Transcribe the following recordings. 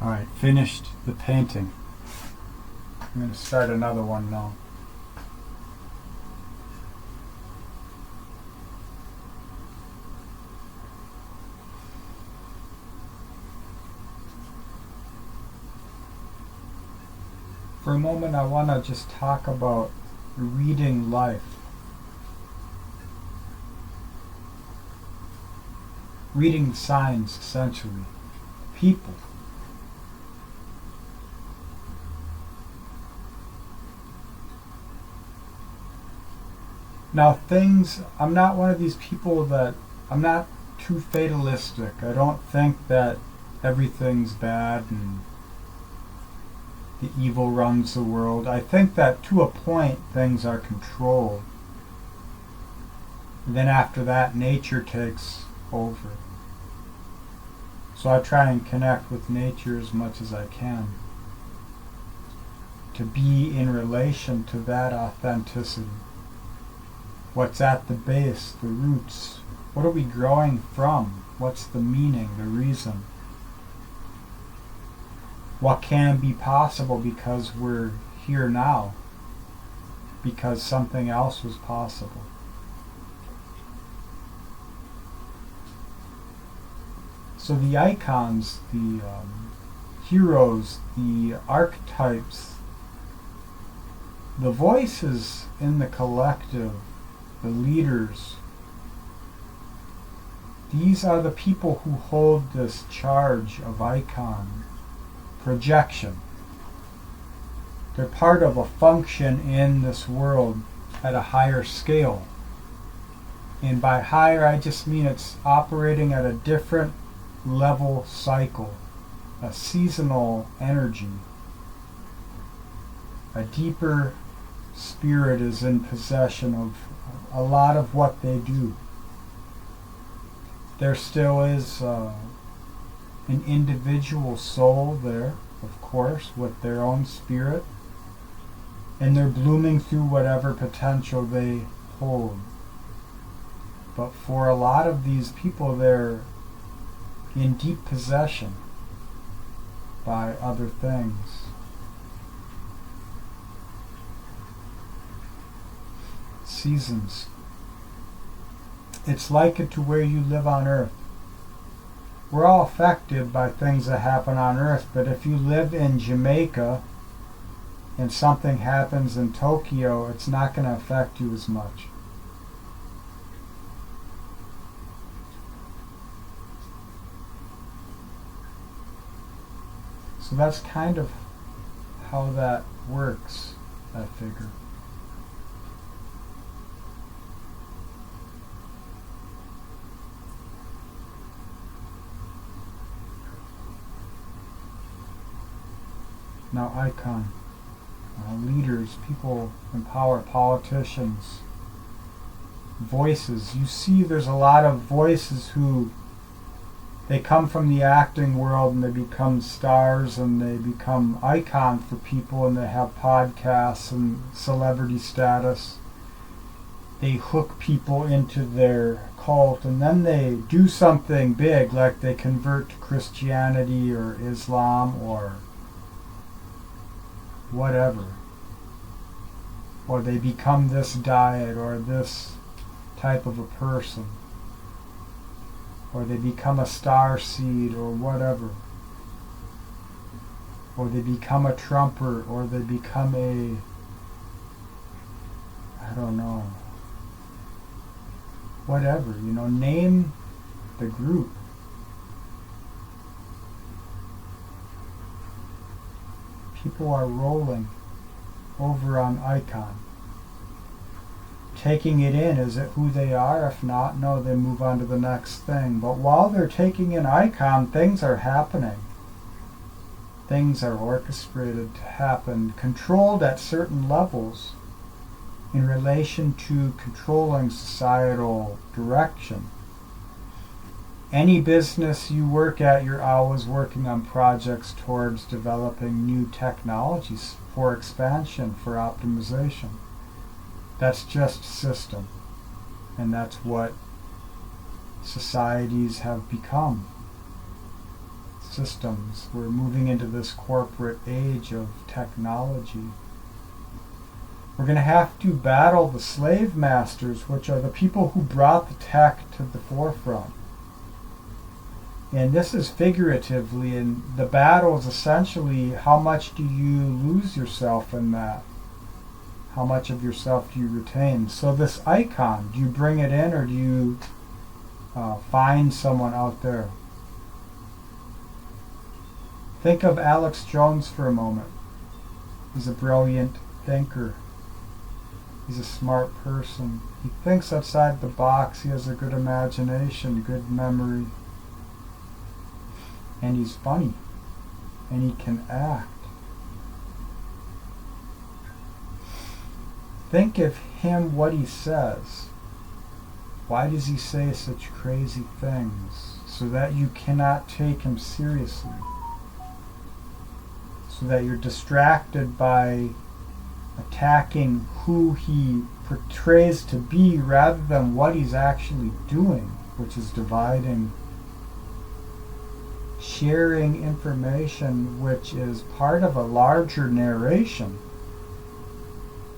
Alright, finished the painting. I'm going to start another one now. For a moment I want to just talk about reading life. Reading signs, essentially. People. Now things, I'm not one of these people that, I'm not too fatalistic. I don't think that everything's bad and the evil runs the world. I think that to a point things are controlled. And then after that nature takes over. So I try and connect with nature as much as I can. To be in relation to that authenticity. What's at the base, the roots? What are we growing from? What's the meaning, the reason? What can be possible because we're here now? Because something else was possible. So the icons, the heroes, the archetypes, the voices in the collective, the leaders, these are the people who hold this charge of icon projection. They're part of a function in this world at a higher scale. And by higher, I just mean it's operating at a different level cycle, a seasonal energy. A deeper spirit is in possession of a lot of what they do. There still is an individual soul there, of course, with their own spirit, and they're blooming through whatever potential they hold. But for a lot of these people, they're in deep possession by other things. Seasons. It's like it to where you live on Earth. We're all affected by things that happen on Earth, but if you live in Jamaica and something happens in Tokyo, it's not going to affect you as much. So that's kind of how that works, I figure. Now icon, leaders, people in power, politicians, voices. You see there's a lot of voices who, they come from the acting world and they become stars and they become icon for people and they have podcasts and celebrity status. They hook people into their cult and then they do something big, like they convert to Christianity or Islam or whatever, or they become this diet or this type of a person, or they become a star seed or whatever, or they become a trumper, or they become a, I don't know, whatever, name the group. People are rolling over on icon, taking it in. Is it who they are? If not, no, they move on to the next thing. But while they're taking in icon, things are happening. Things are orchestrated to happen, controlled at certain levels in relation to controlling societal direction. Any business you work at, you're always working on projects towards developing new technologies for expansion, for optimization. That's just system. And that's what societies have become. systems. We're moving into this corporate age of technology. We're going to have to battle the slave masters, which are the people who brought the tech to the forefront. And this is figuratively, and the battle is essentially how much do you lose yourself in that? How much of yourself do you retain? So this icon, do you bring it in or do you find someone out there? Think of Alex Jones for a moment. He's a brilliant thinker. He's a smart person. He thinks outside the box. He has a good imagination, good memory. And he's funny. And he can act. Think of him, what he says. Why does he say such crazy things? So that you cannot take him seriously. So that you're distracted by attacking who he portrays to be rather than what he's actually doing, which is dividing, sharing information which is part of a larger narration,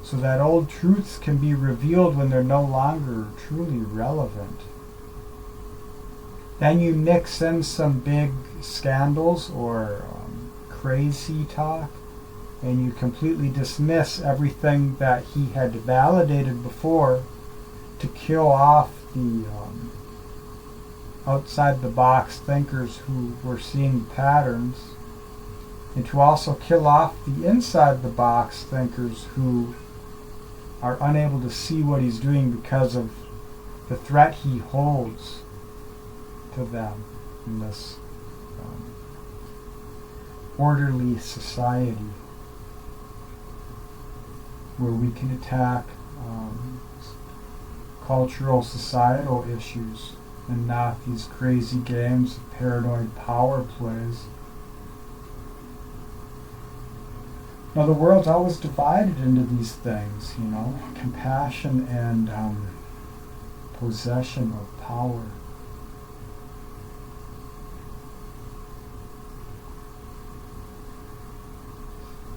so that old truths can be revealed when they're no longer truly relevant. Then you mix in some big scandals or crazy talk, and you completely dismiss everything that he had validated before to kill off the outside the box thinkers who were seeing patterns, and to also kill off the inside the box thinkers who are unable to see what he's doing because of the threat he holds to them in this orderly society where we can attack cultural, societal issues and not these crazy games of paranoid power plays. Now the world's always divided into these things, compassion and possession of power.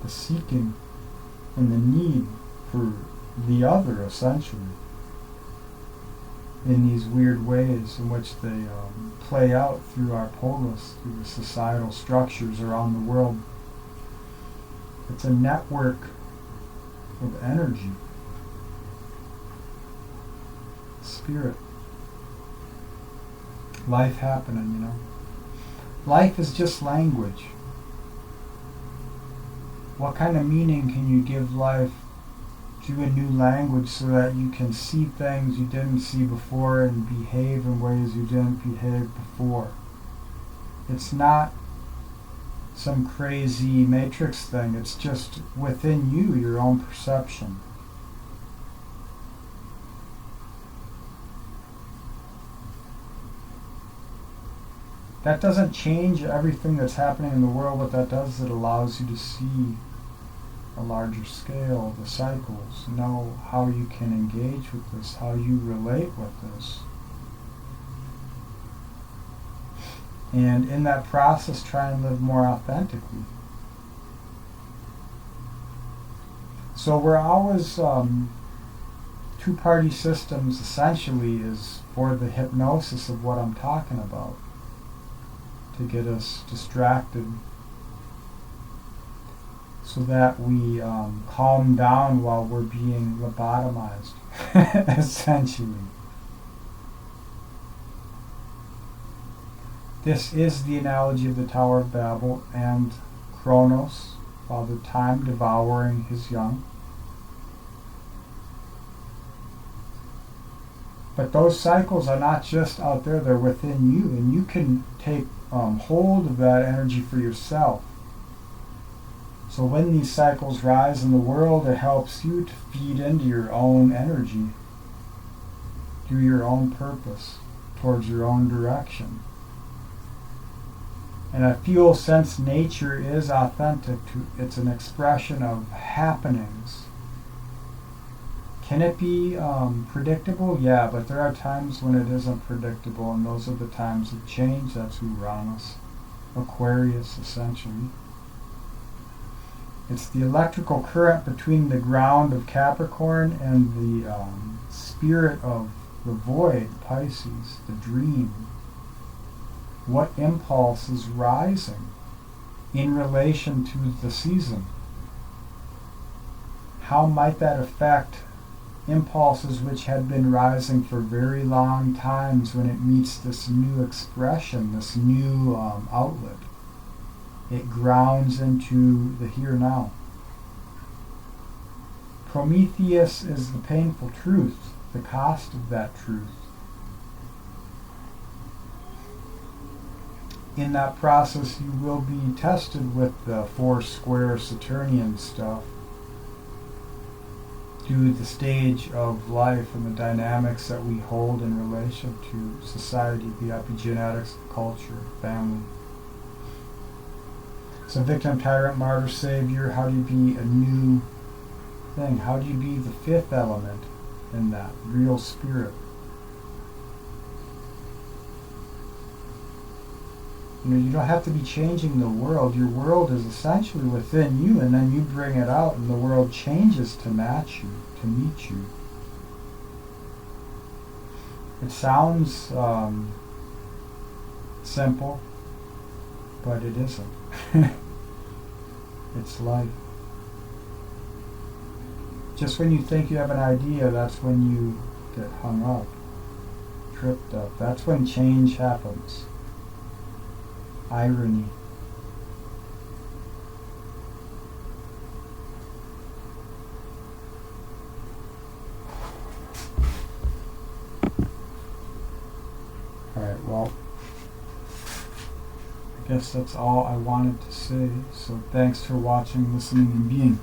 The seeking and the need for the other, essentially, in these weird ways in which they play out through our polis, through the societal structures around the world. It's a network of energy, spirit, life happening, Life is just language. What kind of meaning can you give life to a new language so that you can see things you didn't see before and behave in ways you didn't behave before? It's not some crazy matrix thing. It's just within you, your own perception. That doesn't change everything that's happening in the world. What that does is it allows you to see a larger scale, the cycles, know how you can engage with this, how you relate with this. And in that process, try and live more authentically. So we're always, two-party systems essentially is for the hypnosis of what I'm talking about, to get us distracted so that we calm down while we're being lobotomized, essentially. This is the analogy of the Tower of Babel and Kronos, Father Time devouring his young. But those cycles are not just out there, they're within you, and you can take hold of that energy for yourself. So when these cycles rise in the world, it helps you to feed into your own energy, do your own purpose, towards your own direction. And I feel, since nature is authentic, it's an expression of happenings. Can it be predictable? Yeah, but there are times when it isn't predictable, and those are the times of change. That's Uranus. Aquarius, essentially. It's the electrical current between the ground of Capricorn and the spirit of the void, Pisces, the dream. What impulse is rising in relation to the season? How might that affect impulses which had been rising for very long times when it meets this new expression, this new outlet? It grounds into the here now. Prometheus is the painful truth, the cost of that truth. In that process, you will be tested with the four square Saturnian stuff due to the stage of life and the dynamics that we hold in relation to society, the epigenetics, culture, family. So victim, tyrant, martyr, savior, how do you be a new thing? How do you be the fifth element in that? Real spirit. You don't have to be changing the world. Your world is essentially within you, and then you bring it out, and the world changes to match you, to meet you. It sounds simple, but it isn't. It's life. Just when you think you have an idea, that's when you get hung up, tripped up. That's when change happens. Irony. Alright, well, I guess that's all I wanted to say. So thanks for watching, listening, and being.